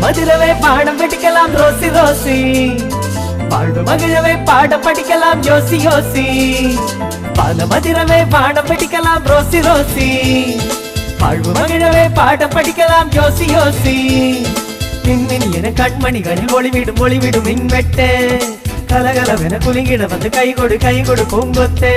மதுரவே பாடம் படிக்கலாம் Rousey Rousey, பாடு மகிழவே பாடம் படிக்கலாம் யோசி யோசி. பால மதுரவே பாடம் படிக்கலாம் ரோசி ரோசி, பாடு மகிழவே பாடம் படிக்கலாம் யோசி யோசி. மின்மின் என கண்மணிகளில் ஒளிவிடும் ஒளிவிடும் மின்வெட்டு, கலகலவென குலுங்கிட வந்து கை கொடு பூங்கொத்தே.